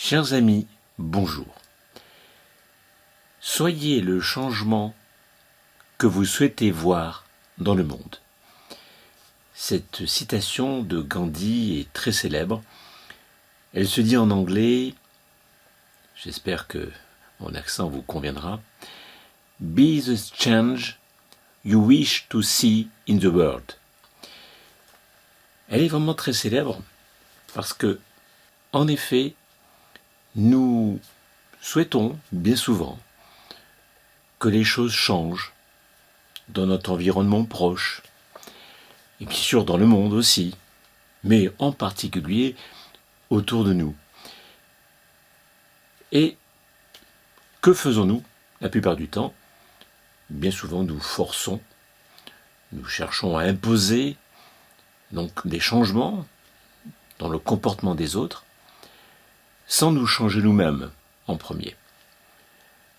Chers amis, bonjour. Soyez le changement que vous souhaitez voir dans le monde. Cette citation de Gandhi est très célèbre. Elle se dit en anglais, j'espère que mon accent vous conviendra, « Be the change you wish to see in the world ». Elle est vraiment très célèbre parce que, en effet, nous souhaitons bien souvent que les choses changent dans notre environnement proche, et bien sûr dans le monde aussi, mais en particulier autour de nous. Et que faisons-nous la plupart du temps? Bien souvent nous forçons, nous cherchons à imposer donc des changements dans le comportement des autres, sans nous changer nous-mêmes en premier.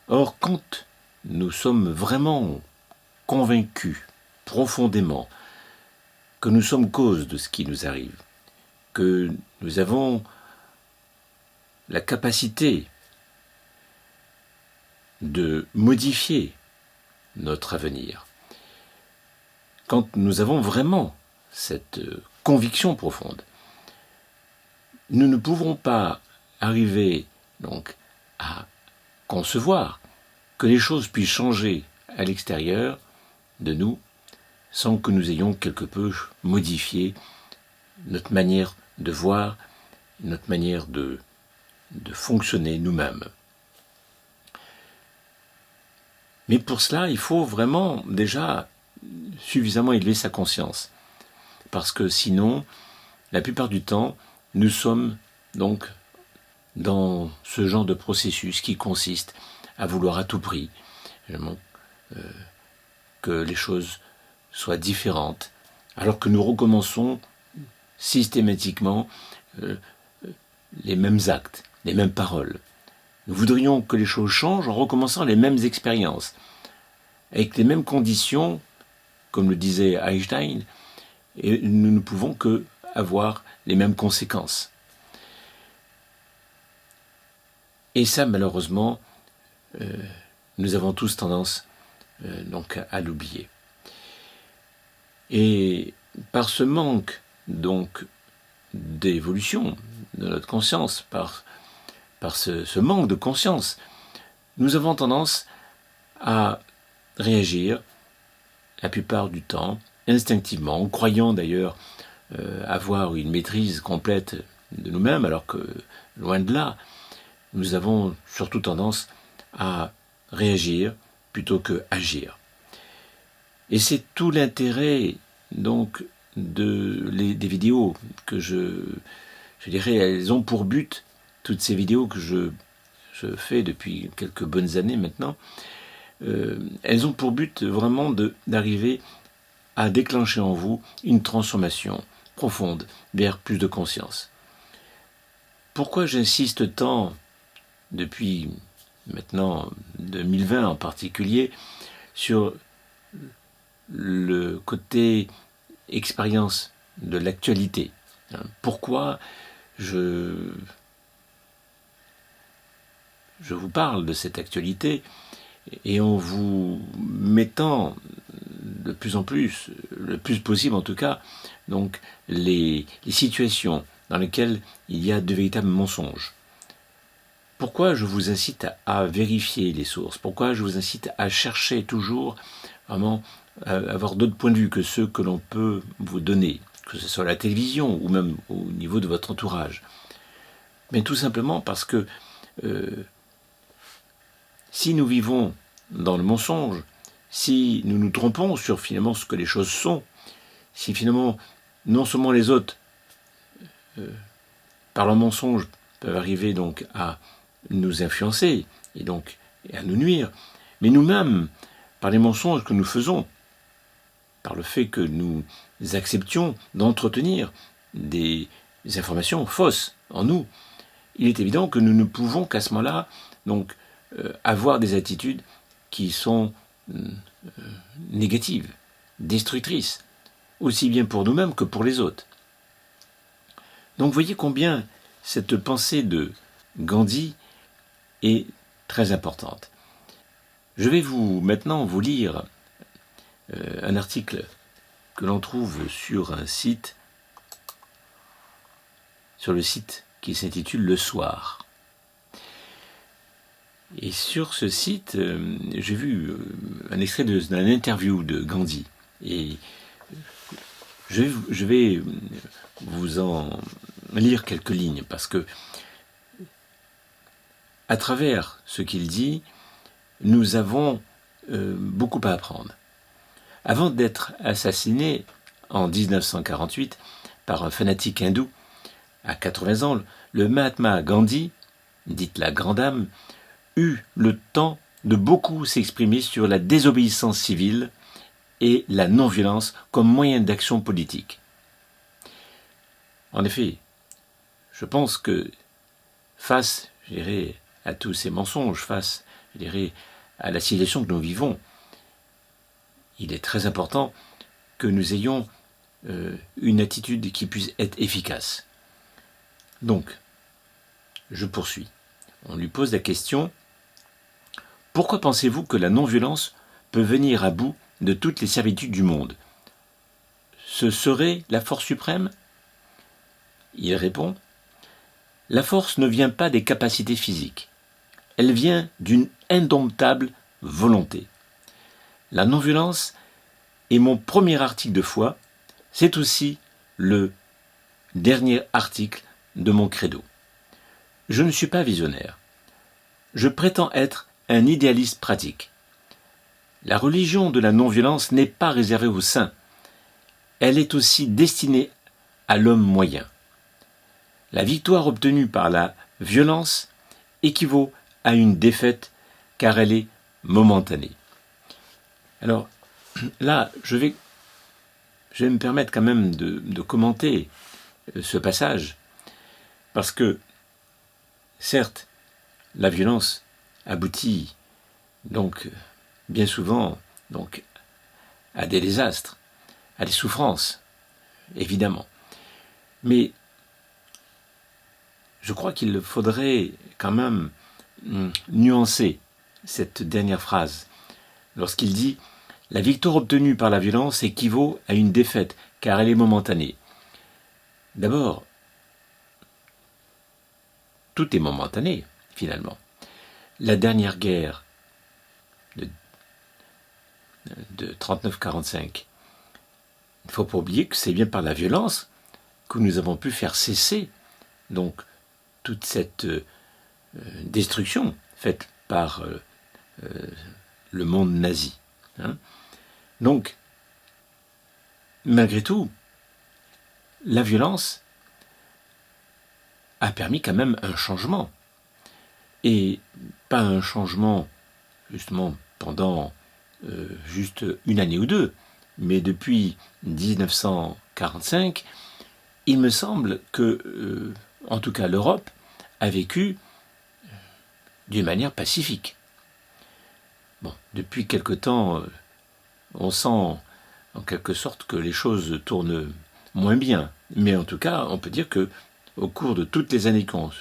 Or, quand nous sommes vraiment convaincus profondément que nous sommes cause de ce qui nous arrive, que nous avons la capacité de modifier notre avenir, quand nous avons vraiment cette conviction profonde, nous ne pouvons pas arriver donc à concevoir que les choses puissent changer à l'extérieur de nous sans que nous ayons quelque peu modifié notre manière de voir, notre manière de fonctionner nous-mêmes. Mais pour cela, il faut vraiment déjà suffisamment élever sa conscience. Parce que sinon, la plupart du temps, nous sommes donc dans ce genre de processus qui consiste à vouloir à tout prix que les choses soient différentes, alors que nous recommençons systématiquement les mêmes actes, les mêmes paroles. Nous voudrions que les choses changent en recommençant les mêmes expériences, avec les mêmes conditions, comme le disait Einstein, et nous ne pouvons que avoir les mêmes conséquences. Et ça, malheureusement, nous avons tous tendance donc à l'oublier. Et par ce manque donc d'évolution de notre conscience, par ce manque de conscience, nous avons tendance à réagir la plupart du temps instinctivement, en croyant d'ailleurs avoir une maîtrise complète de nous-mêmes, alors que loin de là, nous avons surtout tendance à réagir plutôt que agir. Et c'est tout l'intérêt donc des vidéos que je dirais, elles ont pour but, toutes ces vidéos que je fais depuis quelques bonnes années maintenant, elles ont pour but vraiment d'arriver à déclencher en vous une transformation profonde vers plus de conscience. Pourquoi j'insiste tant depuis maintenant 2020 en particulier sur le côté expérience de l'actualité? Pourquoi je vous parle de cette actualité et en vous mettant de plus en plus, le plus possible en tout cas, donc les situations dans lesquelles il y a de véritables mensonges. Pourquoi je vous incite à vérifier les sources? Pourquoi je vous incite à chercher toujours vraiment à avoir d'autres points de vue que ceux que l'on peut vous donner, que ce soit à la télévision ou même au niveau de votre entourage? Mais tout simplement parce que si nous vivons dans le mensonge, si nous nous trompons sur finalement ce que les choses sont, si finalement non seulement les autres, par leur mensonge, peuvent arriver donc à nous influencer et donc à nous nuire, mais nous-mêmes, par les mensonges que nous faisons, par le fait que nous acceptions d'entretenir des informations fausses en nous, il est évident que nous ne pouvons qu'à ce moment-là donc avoir des attitudes qui sont négatives, destructrices, aussi bien pour nous-mêmes que pour les autres. Donc voyez combien cette pensée de Gandhi est très importante. Je vais maintenant vous lire un article que l'on trouve sur le site qui s'intitule Le Soir. Et sur ce site, j'ai vu un extrait d'un interview de Gandhi. Et je vais vous en lire quelques lignes, parce que à travers ce qu'il dit, nous avons beaucoup à apprendre. Avant d'être assassiné en 1948 par un fanatique hindou, à 80 ans, le Mahatma Gandhi, dite la Grande Âme, eut le temps de beaucoup s'exprimer sur la désobéissance civile et la non-violence comme moyen d'action politique. En effet, je pense que face, je dirais, à tous ces mensonges, face, je dirais, à la situation que nous vivons, il est très important que nous ayons une attitude qui puisse être efficace. Donc, je poursuis. On lui pose la question: pourquoi pensez-vous que la non-violence peut venir à bout de toutes les servitudes du monde? Ce serait la force suprême? Il répond: la force ne vient pas des capacités physiques. Elle vient d'une indomptable volonté. La non-violence est mon premier article de foi, c'est aussi le dernier article de mon credo. Je ne suis pas visionnaire. Je prétends être un idéaliste pratique. La religion de la non-violence n'est pas réservée aux saints. Elle est aussi destinée à l'homme moyen. La victoire obtenue par la violence équivaut à une défaite car elle est momentanée. Alors là, je vais me permettre quand même de commenter ce passage, parce que certes, la violence aboutit donc bien souvent donc à des désastres, à des souffrances, évidemment. Mais je crois qu'il faudrait quand même nuancer cette dernière phrase lorsqu'il dit « La victoire obtenue par la violence équivaut à une défaite, car elle est momentanée ». D'abord, tout est momentané, finalement. La dernière guerre de 39-45, il ne faut pas oublier que c'est bien par la violence que nous avons pu faire cesser donc toute cette destruction faite par le monde nazi. Donc, malgré tout, la violence a permis quand même un changement. Et pas un changement, justement, pendant juste une année ou deux, mais depuis 1945, il me semble que, en tout cas, l'Europe a vécu d'une manière pacifique. Bon, depuis quelque temps, on sent en quelque sorte que les choses tournent moins bien. Mais en tout cas, on peut dire que au cours de toutes les années qui ont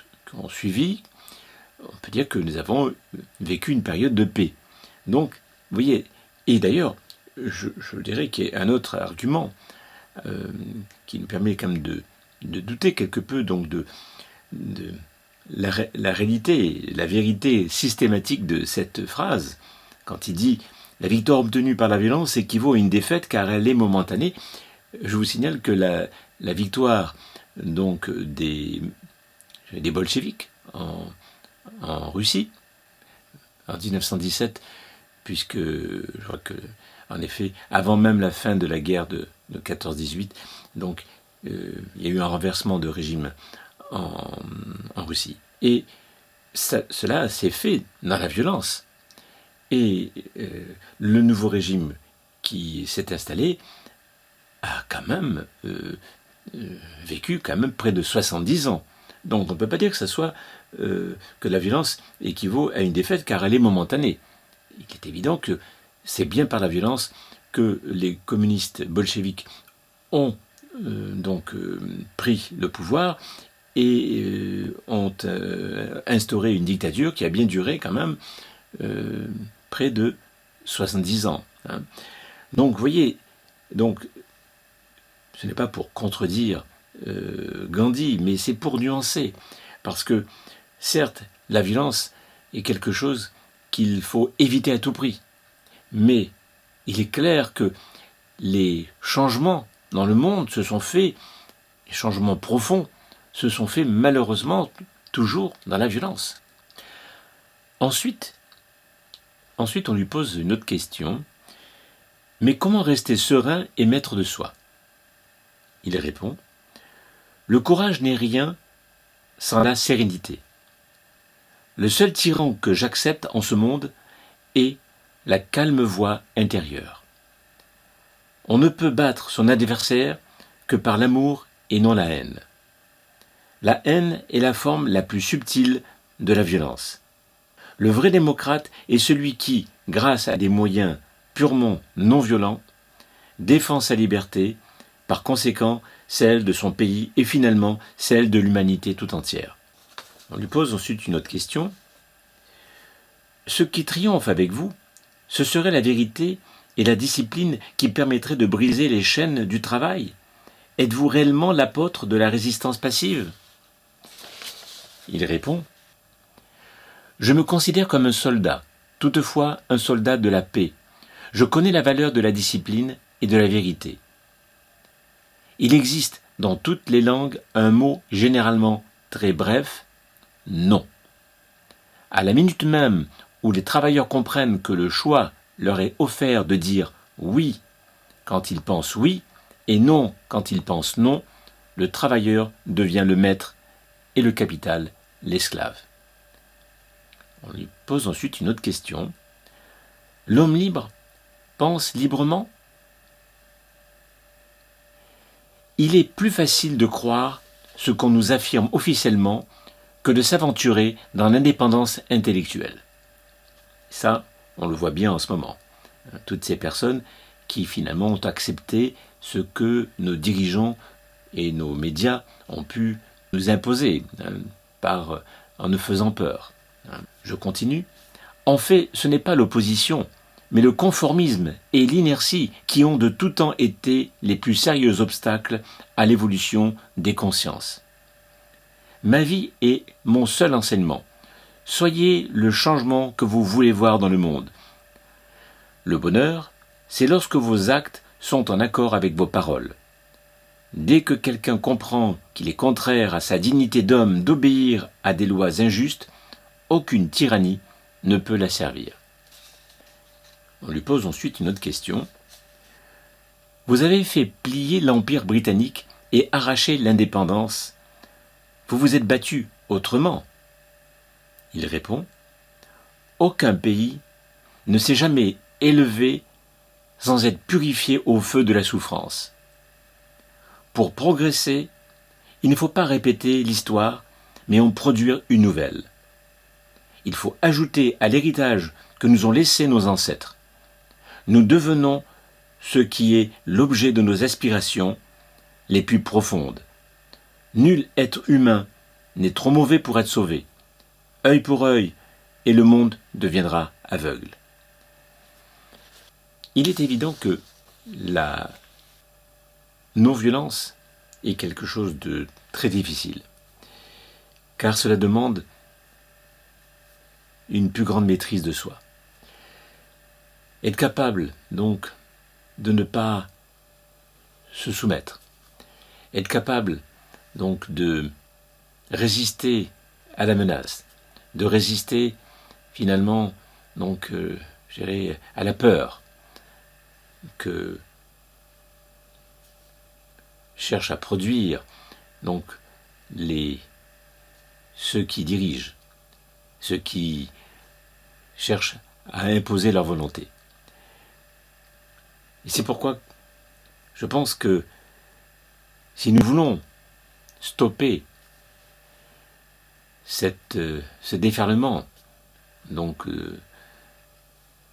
suivi, on peut dire que nous avons vécu une période de paix. Donc, vous voyez, et d'ailleurs, je dirais qu'il y a un autre argument qui nous permet quand même de douter quelque peu donc de la réalité, la vérité systématique de cette phrase, quand il dit « La victoire obtenue par la violence équivaut à une défaite car elle est momentanée », je vous signale que la victoire donc des bolcheviks en Russie, en 1917, puisque je crois que, en effet, avant même la fin de la guerre de 14-18, donc il y a eu un renversement de régime en Russie. Et cela s'est fait dans la violence. Et le nouveau régime qui s'est installé a quand même vécu quand même près de 70 ans. Donc on ne peut pas dire que ça soit que la violence équivaut à une défaite car elle est momentanée. Il est évident que c'est bien par la violence que les communistes bolcheviques ont pris le pouvoir et ont instauré une dictature qui a bien duré quand même près de 70 ans. Hein. Donc, vous voyez, donc, ce n'est pas pour contredire Gandhi, mais c'est pour nuancer. Parce que, certes, la violence est quelque chose qu'il faut éviter à tout prix. Mais il est clair que les changements dans le monde se sont faits, les changements profonds, se sont faits malheureusement toujours dans la violence. Ensuite, on lui pose une autre question. Mais comment rester serein et maître de soi? Il répond, le courage n'est rien sans la sérénité. Le seul tyran que j'accepte en ce monde est la calme voix intérieure. On ne peut battre son adversaire que par l'amour et non la haine. La haine est la forme la plus subtile de la violence. Le vrai démocrate est celui qui, grâce à des moyens purement non violents, défend sa liberté, par conséquent celle de son pays et finalement celle de l'humanité tout entière. On lui pose ensuite une autre question. Ce qui triomphe avec vous, ce serait la vérité et la discipline qui permettraient de briser les chaînes du travail? Êtes-vous réellement l'apôtre de la résistance passive? Il répond, je me considère comme un soldat, toutefois un soldat de la paix. Je connais la valeur de la discipline et de la vérité. Il existe dans toutes les langues un mot généralement très bref, non. À la minute même où les travailleurs comprennent que le choix leur est offert de dire oui quand ils pensent oui et non quand ils pensent non, le travailleur devient le maître et le capital l'esclave. On lui pose ensuite une autre question. L'homme libre pense librement? Il est plus facile de croire ce qu'on nous affirme officiellement que de s'aventurer dans l'indépendance intellectuelle. Ça, on le voit bien en ce moment. Toutes ces personnes qui finalement ont accepté ce que nos dirigeants et nos médias ont pu nous imposer en nous faisant peur. Je continue. En fait, ce n'est pas l'opposition, mais le conformisme et l'inertie qui ont de tout temps été les plus sérieux obstacles à l'évolution des consciences. Ma vie est mon seul enseignement. Soyez le changement que vous voulez voir dans le monde. Le bonheur, c'est lorsque vos actes sont en accord avec vos paroles. Dès que quelqu'un comprend qu'il est contraire à sa dignité d'homme d'obéir à des lois injustes, aucune tyrannie ne peut la servir. On lui pose ensuite une autre question. Vous avez fait plier l'Empire britannique et arracher l'indépendance. Vous vous êtes battu autrement. Il répond, aucun pays ne s'est jamais élevé sans être purifié au feu de la souffrance. Pour progresser, il ne faut pas répéter l'histoire, mais en produire une nouvelle. Il faut ajouter à l'héritage que nous ont laissé nos ancêtres. Nous devenons ce qui est l'objet de nos aspirations les plus profondes. Nul être humain n'est trop mauvais pour être sauvé. Œil pour œil, et le monde deviendra aveugle. Il est évident que la non-violence est quelque chose de très difficile, car cela demande une plus grande maîtrise de soi. Être capable, donc, de ne pas se soumettre. Être capable, donc, de résister à la menace, de résister, finalement, donc, je dirais, à la peur que cherchent à produire, donc, ceux qui dirigent, ceux qui cherchent à imposer leur volonté. Et c'est pourquoi je pense que si nous voulons stopper ce déferlement, donc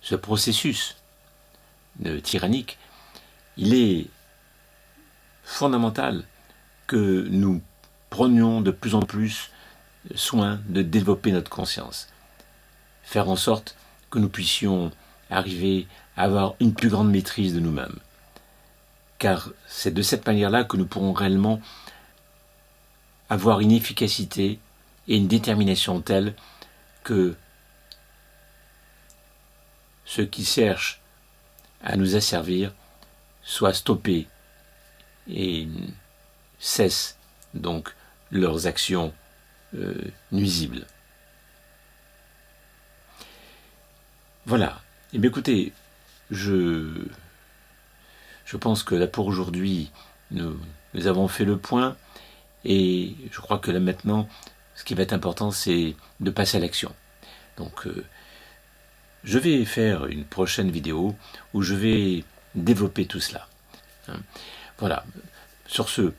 ce processus tyrannique, il est fondamental que nous prenions de plus en plus soin de développer notre conscience. Faire en sorte que nous puissions arriver à avoir une plus grande maîtrise de nous-mêmes. Car c'est de cette manière-là que nous pourrons réellement avoir une efficacité et une détermination telle que ceux qui cherchent à nous asservir soient stoppés et cessent donc leurs actions nuisibles. Voilà. Et bien écoutez, je pense que là pour aujourd'hui, nous avons fait le point et je crois que là maintenant, ce qui va être important, c'est de passer à l'action. Donc, je vais faire une prochaine vidéo où je vais développer tout cela. Voilà. Sur ce,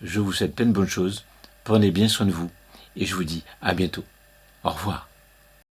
je vous souhaite plein de bonnes choses. Prenez bien soin de vous et je vous dis à bientôt. Au revoir.